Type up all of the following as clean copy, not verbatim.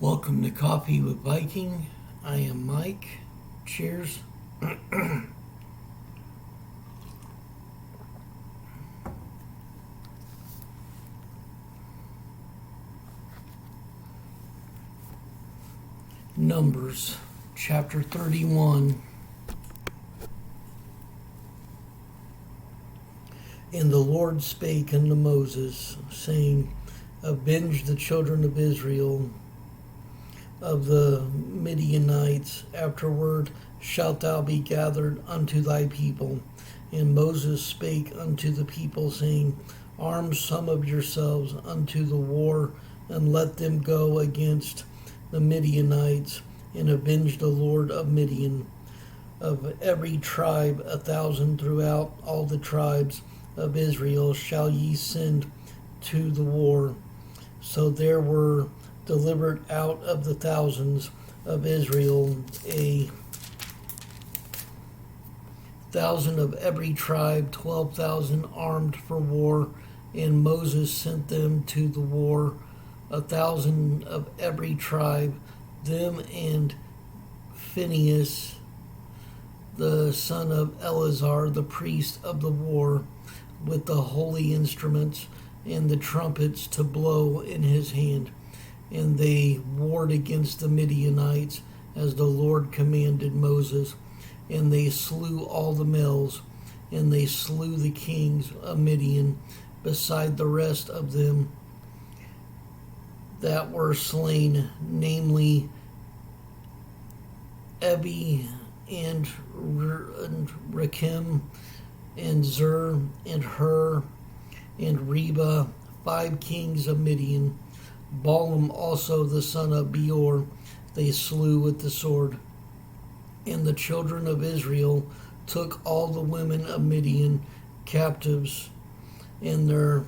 Welcome to Coffee with Viking. I am Mike. Cheers. Numbers chapter 31. And the Lord spake unto Moses, saying, Avenge the children of Israel of the Midianites. Afterward shalt thou be gathered unto thy people. And Moses spake unto the people, saying, Arm some of yourselves unto the war, and let them go against the Midianites, and avenge the Lord of Midian. Of every tribe 1,000 throughout all the tribes of Israel shall ye send to the war. So there were delivered out of the thousands of Israel 1,000 of every tribe, 12,000 armed for war. And Moses sent them to the war, 1,000 of every tribe, them and Phinehas, the son of Eleazar, the priest of the war, with the holy instruments and the trumpets to blow in his hand. And they warred against the Midianites as the Lord commanded Moses. And they slew all the males, and they slew the kings of Midian, beside the rest of them that were slain, namely Ebi and Rekem and Zur and Hur and Reba, 5 kings of Midian. Balaam also the son of Beor they slew with the sword. And the children of Israel took all the women of Midian captives and their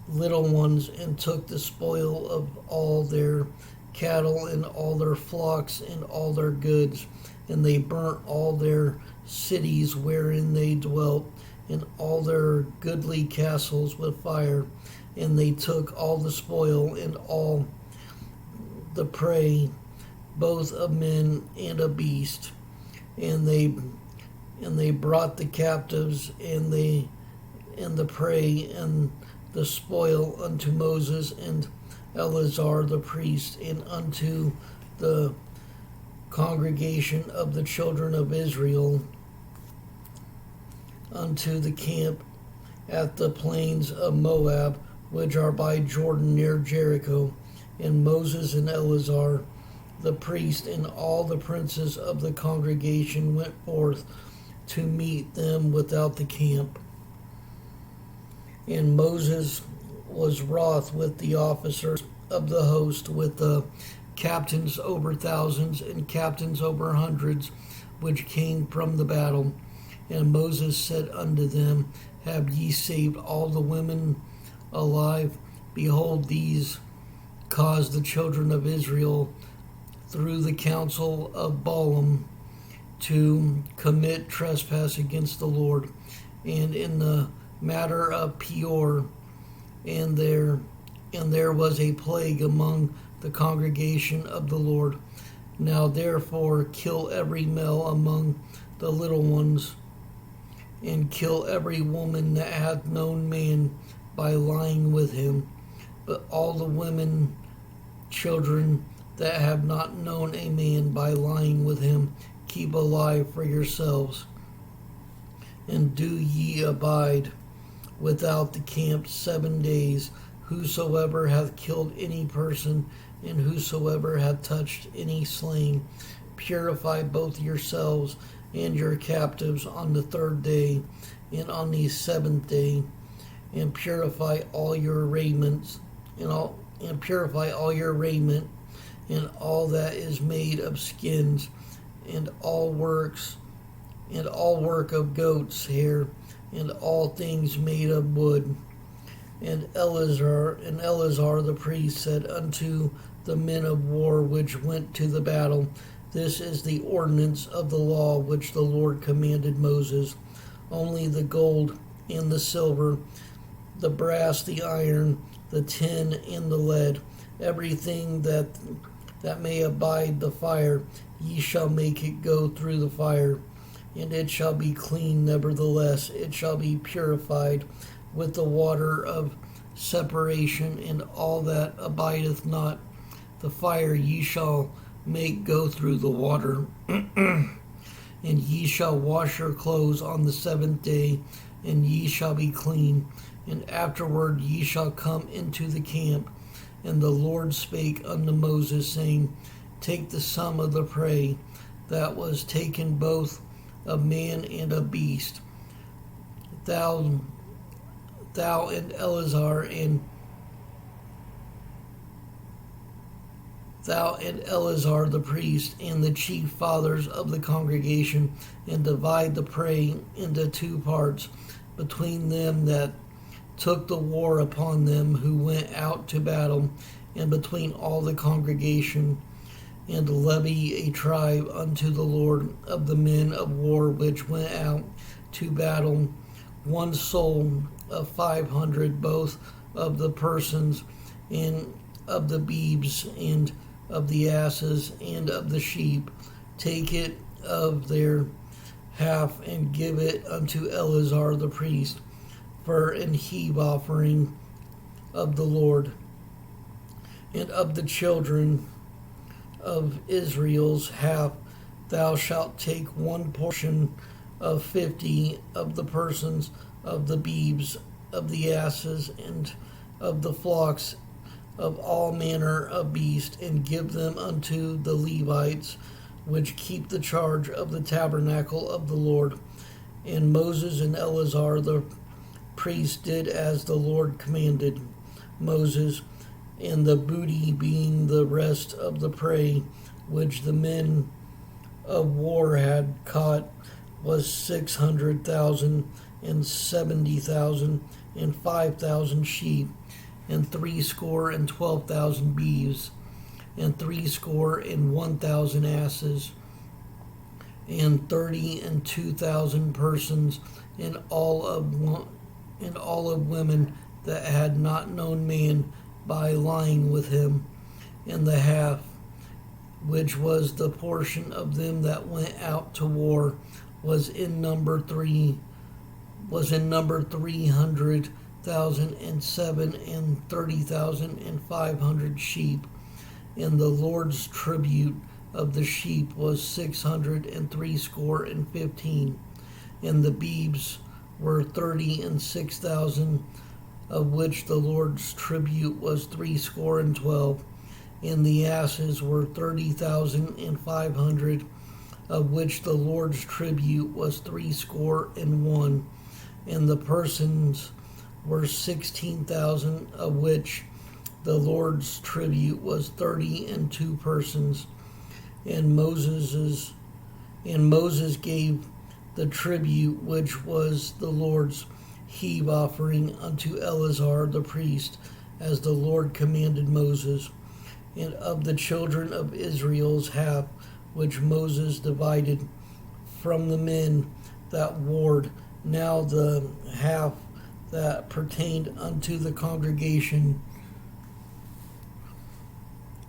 little ones, and took the spoil of all their cattle and all their flocks and all their goods. And they burnt all their cities wherein they dwelt, and all their goodly castles with fire. And they took all the spoil and all the prey, both of men and of beast. And they brought the captives and the prey and the spoil unto Moses and Eleazar the priest, and unto the congregation of the children of Israel, unto the camp at the plains of Moab, which are by Jordan near Jericho. And Moses and Eleazar the priest and all the princes of the congregation went forth to meet them without the camp. And Moses was wroth with the officers of the host, with the captains over thousands and captains over hundreds, which came from the battle. And Moses said unto them, Have ye saved all the women alive? Behold, these caused the children of Israel through the counsel of Balaam to commit trespass against the Lord. And in the matter of Peor, and there was a plague among the congregation of the Lord. Now therefore kill every male among the little ones, and kill every woman that hath known man by lying with him. But all the women, children that have not known a man by lying with him, keep alive for yourselves. And do ye abide without the camp 7 days. Whosoever hath killed any person, and whosoever hath touched any slain, purify both yourselves and your captives on the 3rd day, and on the 7th day, and purify all your raiments, and purify all your raiment, and all that is made of skins, and all work of goats' hair, and all things made of wood. And Eleazar the priest said unto the men of war which went to the battle, This is the ordinance of the law which the Lord commanded Moses. Only the gold and the silver, the brass, the iron, the tin, and the lead, everything that may abide the fire, ye shall make it go through the fire, and it shall be clean. Nevertheless, it shall be purified with the water of separation, and all that abideth not the fire ye shall make go through the water. And ye shall wash your clothes on the seventh day, and ye shall be clean. And afterward ye shall come into the camp. And the Lord spake unto Moses, saying, Take the sum of the prey that was taken, both of man and of beast, thou and Eleazar the priest, and the chief fathers of the congregation, and divide the prey into two parts between them that took the war upon them who went out to battle, and between all the congregation, and levy a tribe unto the Lord of the men of war which went out to battle, one soul of 500, both of the persons, and of the beeves, and of the asses, and of the sheep. Take it of their half, and give it unto Eleazar the priest, for an heave offering of the Lord. And of the children of Israel's half, thou shalt take one portion of 50 of the persons, of the beeves, of the asses, and of the flocks, of all manner of beasts, and give them unto the Levites, which keep the charge of the tabernacle of the Lord. And Moses and Eleazar the priest did as the Lord commanded Moses. And the booty, being the rest of the prey which the men of war had caught, was 600,000, and 70,000, and 5,000 sheep, and 12,000 beeves, and 1,000 asses, and 2,000 persons, and all of women that had not known man by lying with him. And the half, which was the portion of them that went out to war, was in number 300,000, and 30,500 sheep. And the Lord's tribute of the sheep was 615. And the beeves were 36,000, of which the Lord's tribute was 312. And the asses were 30,500, of which the Lord's tribute was 301. And the persons were 16,000, of which the Lord's tribute was 32 persons. And Moses gave the tribute which was the Lord's heave offering unto Eleazar the priest, as the Lord commanded Moses. And of the children of Israel's half, which Moses divided from the men that warred, now the half that pertained unto the congregation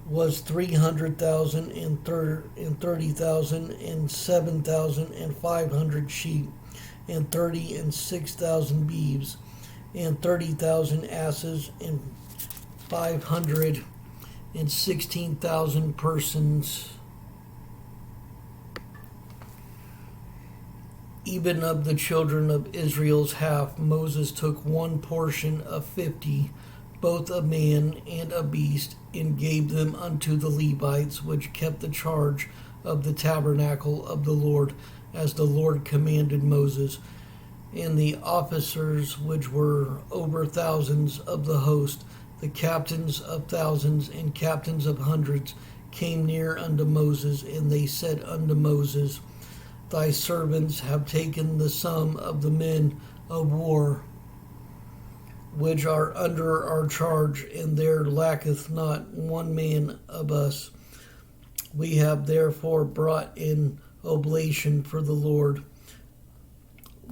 was 300,000, and 30,000, and 7,500 sheep, and 6,000 beeves, and 30,000 asses, and 516,000 persons. Even of the children of Israel's half, Moses took one portion of 50, both of man and of beast, and gave them unto the Levites, which kept the charge of the tabernacle of the Lord, as the Lord commanded Moses. And the officers which were over thousands of the host, the captains of thousands and captains of hundreds, came near unto Moses, and they said unto Moses, Thy servants have taken the sum of the men of war, which are under our charge, and there lacketh not one man of us. We have therefore brought in oblation for the Lord,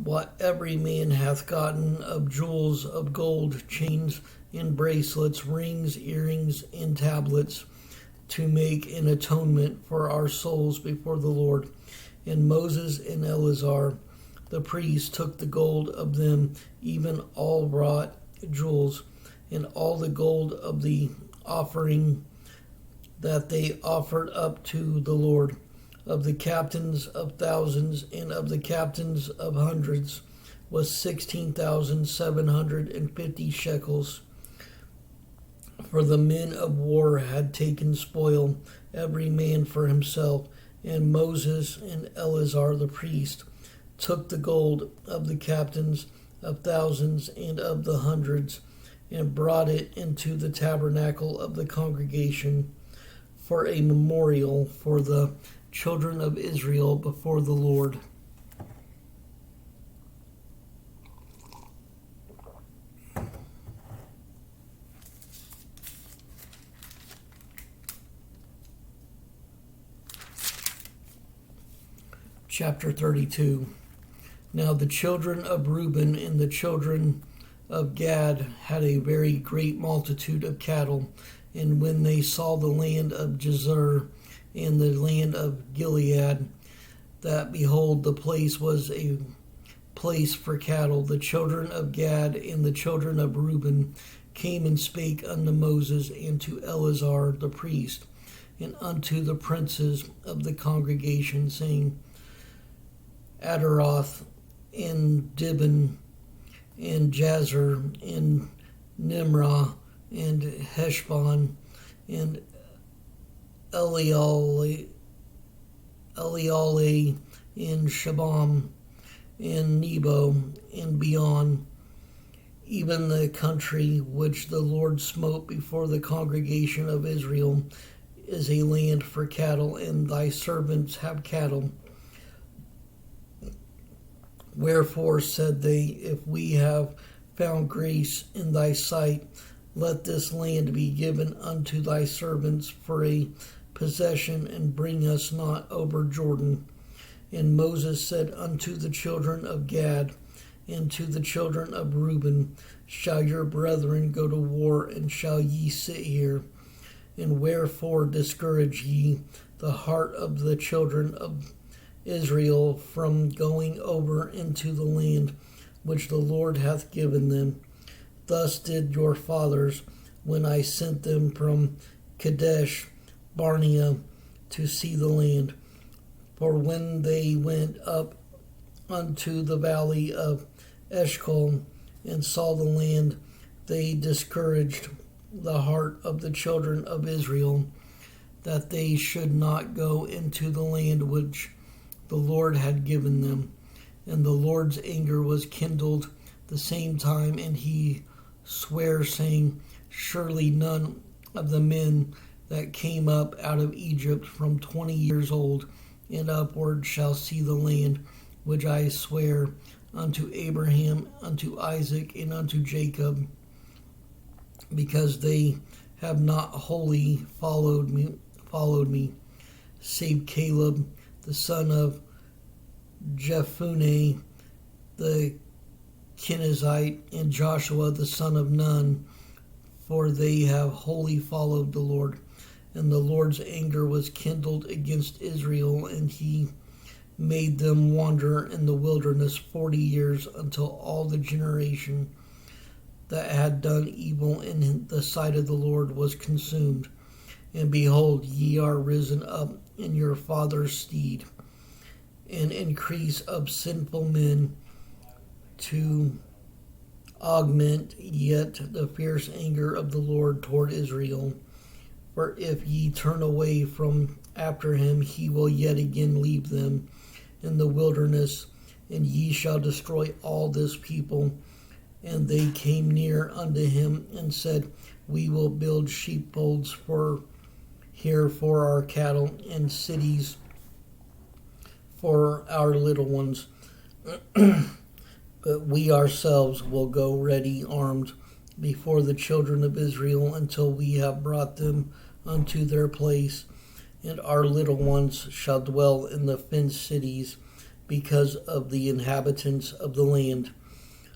what every man hath gotten of jewels, of gold, chains, and bracelets, rings, earrings, and tablets, to make an atonement for our souls before the Lord. And Moses and Eleazar the priest took the gold of them, even all wrought jewels, and all the gold of the offering that they offered up to the Lord, of the captains of thousands and of the captains of hundreds, was 16,750 shekels. For the men of war had taken spoil, every man for himself. And Moses and Eleazar the priest took the gold of the captains of thousands and of the hundreds, and brought it into the tabernacle of the congregation for a memorial for the children of Israel before the Lord. Chapter 32. Now the children of Reuben and the children of Gad had a very great multitude of cattle, and when they saw the land of Jazer and the land of Gilead, that behold, the place was a place for cattle, the children of Gad and the children of Reuben came and spake unto Moses and to Eleazar the priest, and unto the princes of the congregation, saying, Adaroth, and Dibon, and Jazer, and Nimrah, and Heshbon, and Eleale, and Shabam, and Nebo, and beyond, even the country which the Lord smote before the congregation of Israel, is a land for cattle, and thy servants have cattle. Wherefore said they, if we have found grace in thy sight, let this land be given unto thy servants for a possession, and bring us not over Jordan. And Moses said unto the children of Gad and to the children of Reuben, shall your brethren go to war, and shall ye sit here? And wherefore discourage ye the heart of the children of Israel from going over into the land which the Lord hath given them? Thus did your fathers, when I sent them from Kadesh Barnea to see the land. For when they went up unto the valley of Eshcol and saw the land, they discouraged the heart of the children of Israel, that they should not go into the land which the Lord had given them. And the Lord's anger was kindled the same time, and he sware, saying, surely none of the men that came up out of Egypt from 20 years old and upward shall see the land which I swear unto Abraham, unto Isaac, and unto Jacob, because they have not wholly followed me, save Caleb the son of Jephunneh the Kenizzite, and Joshua the son of Nun, for they have wholly followed the Lord. And the Lord's anger was kindled against Israel, and he made them wander in the wilderness 40 years, until all the generation that had done evil in the sight of the Lord was consumed. And behold, ye are risen up in your father's stead, an increase of sinful men, to augment yet the fierce anger of the Lord toward Israel. For if ye turn away from after him, he will yet again leave them in the wilderness, and ye shall destroy all this people. And they came near unto him and said, we will build sheepfolds for our cattle, and cities for our little ones. But we ourselves will go ready armed before the children of Israel, until we have brought them unto their place. And our little ones shall dwell in the fenced cities, because of the inhabitants of the land.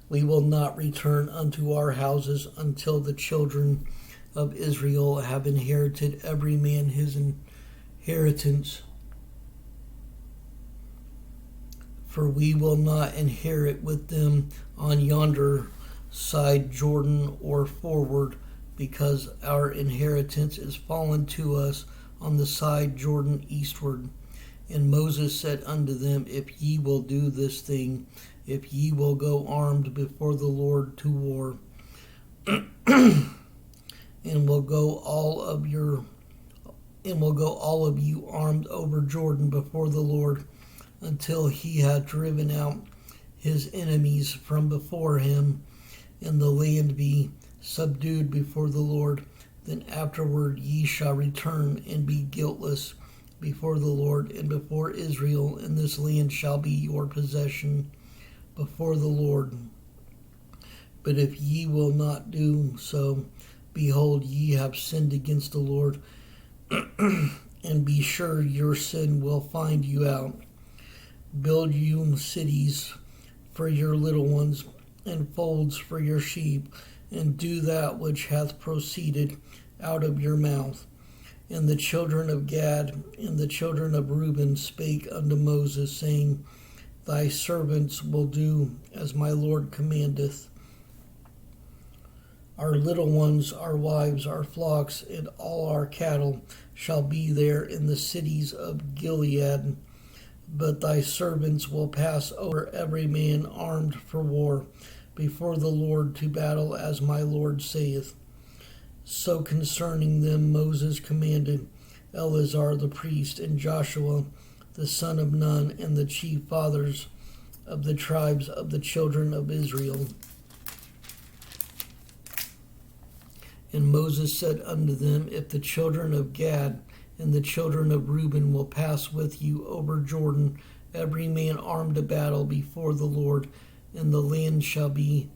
We will not return unto our houses until the children of Israel have inherited every man his inheritance. For we will not inherit with them on yonder side Jordan or forward, because our inheritance is fallen to us on the side Jordan eastward. And Moses said unto them, If ye will do this thing, if ye will go armed before the Lord to war, and will go all of you armed over Jordan before the Lord, until he had driven out his enemies from before him, and the land be subdued before the Lord, then afterward ye shall return and be guiltless before the Lord and before Israel, and this land shall be your possession before the Lord. But if ye will not do so, behold, ye have sinned against the Lord, and be sure your sin will find you out. Build you cities for your little ones, and folds for your sheep, and do that which hath proceeded out of your mouth. And the children of Gad and the children of Reuben spake unto Moses, saying, Thy servants will do as my Lord commandeth. Our little ones, our wives, our flocks, and all our cattle shall be there in the cities of Gilead. But thy servants will pass over every man armed for war before the Lord to battle, as my Lord saith. So concerning them Moses commanded Eleazar the priest, and Joshua the son of Nun, and the chief fathers of the tribes of the children of Israel. And Moses said unto them, If the children of Gad and the children of Reuben will pass with you over Jordan, every man armed to battle before the Lord, and the land shall be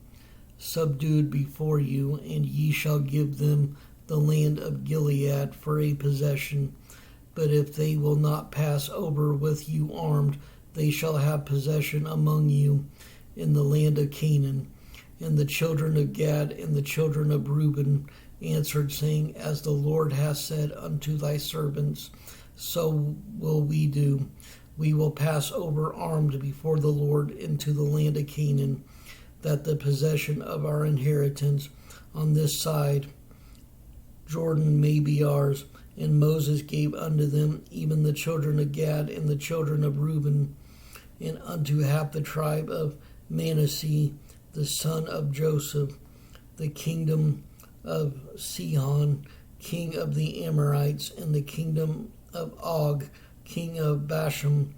subdued before you, and ye shall give them the land of Gilead for a possession. But if they will not pass over with you armed, they shall have possession among you in the land of Canaan. And the children of Gad and the children of Reuben answered, saying, As the Lord hath said unto thy servants, so will we do. We will pass over armed before the Lord into the land of Canaan, that the possession of our inheritance on this side Jordan may be ours. And Moses gave unto them even the children of Gad and the children of Reuben, and unto half the tribe of Manasseh, the son of Joseph, the kingdom of Sihon, king of the Amorites, and the kingdom of Og, king of Bashan,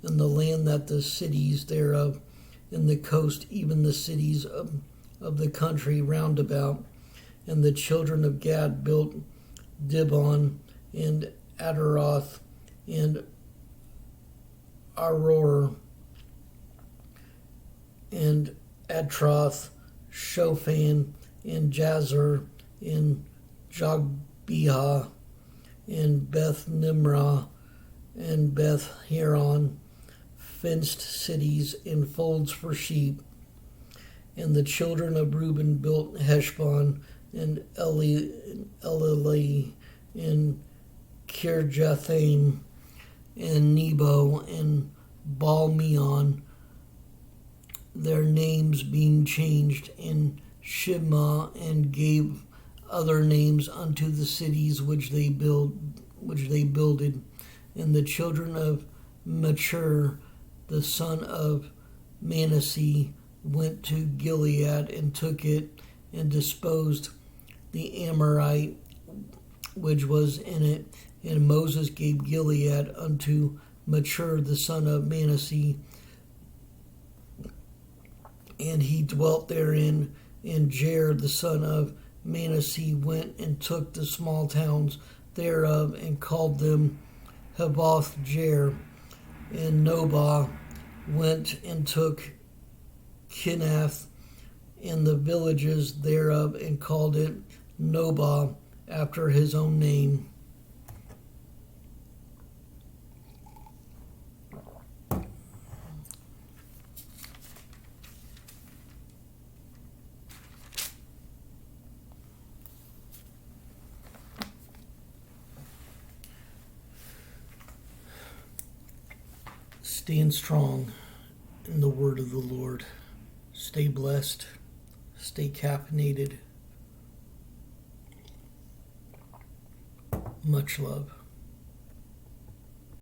and the land that the cities thereof, and the coast, even the cities of the country round about. And the children of Gad built Dibon, and Adaroth, and Aror, and Atroth, Shophan, and Jazer, and Jogbehah, and Beth Nimrah, and Beth Haron, fenced cities and folds for sheep. And the children of Reuben built Heshbon, and Elileh, and Kirjathaim, and Nebo, and Baal-meon, their names being changed, and Shibmah, and gave other names unto the cities which they builded. And the children of Machir, the son of Manasseh, went to Gilead and took it, and disposed the Amorite which was in it. And Moses gave Gilead unto Machir, the son of Manasseh, and he dwelt therein. And Jair, the son of Manasseh, went and took the small towns thereof, and called them Havoth Jair. And Nobah went and took Kinath and the villages thereof, and called it Nobah, after his own name. Stand strong in the word of the Lord. Stay blessed. Stay caffeinated. Much love.